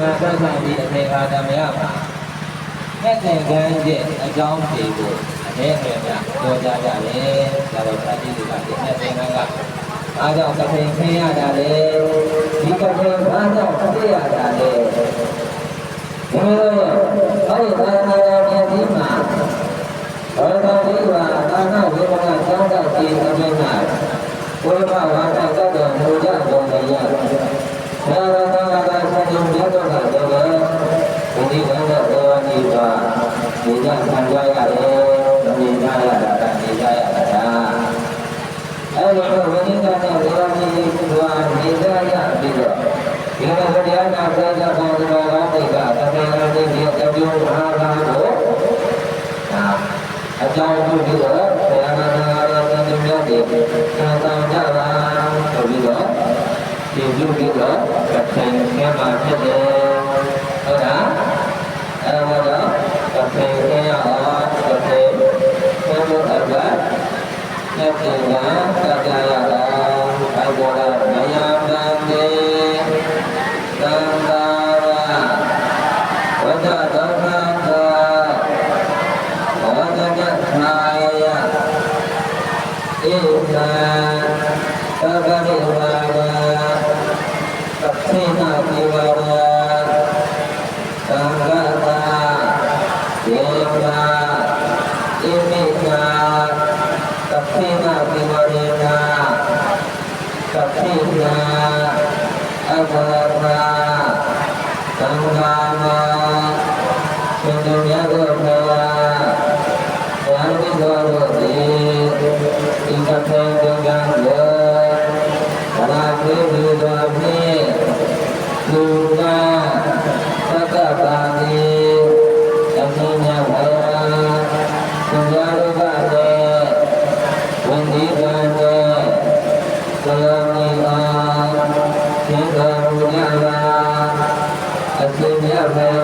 မှာဆက်ဆံပြီးအထေခါသမယမှာမျက်တင်ကန်းကျအကြောင်းဖြေဖို့အနေနဲ့ပြောကြကြတယ်ဒါတော့စာကြည့်တွေကမျက်တင်ကန်းကအားကြောင့်ကထိန်ခင်းရတာလေဒီကထိန်အားကြောင့်သိရတာလေဒီလိုရဲ့အဲ့ဒီသာနာရဲ့မျက်စိမှာဘောဓတိဝါသာနာဝေဒနာကျောင်းတော်ကြီးအမင်းကဘုရားဝါဒတော်မူကြတော်မူရသာရဏဂါသဆံယုံရတော့ကလည်းဒီဒီကံတော်တော်ကြီးပါဒီကဆံကြရတယ်မြင်ကြရတာနေကြရတာအဲ့ဒီဝိနည်းနဲ့ဝေဒနာကြီးကနေကြရပြီးတော့ဒီလိုတရားနာပြကြပေါ်တော်ကောင်းတွေကသတိနဲ့ဒီအပြုံးအားလာကိုအကြောင်းပြုပြီးတော့ဘုရားနာတော်သံဃာများတွေခံဆောင်ကြပါဆိုပြီးတော့ဒီပြုပြီးတော့ကထိုင်ဆင်းမှာဖြစ်တယ်ဟုတ်လားအဲဒါတော့ကထိုင်ဆင်းရအောင်ကထိုင်ဆင်းဖို့အတွက်သက်သေကသတ်ကြရတာဘိုင်ဘောကမယံတန်တေသံဃာဝတ္တတော်နာဘောဓဂထာယဣဒံသဗ္ဗရိဝါဒသစ္စေနတိဝါဒသံဃာတာယေမာဣမိနာသစ္စေနတိဝါဒနာသစ္စေနာအဘရာသံဃာနာရှင်တို့များတို့ဘုရားဘုရားတိတော်တို့သည်ဒီကထေဒုက္ခကိုဘာပြေဒီတော်ဖြင့်လူကသတ္တပါတိအရှင်မြတ်ဘုရားသူများတို့ကလည်းဝန်ဒီကံနဲ့သယောနိအောင်သင်္ဃာမူကြပါအရှင်မြတ်ဘုရား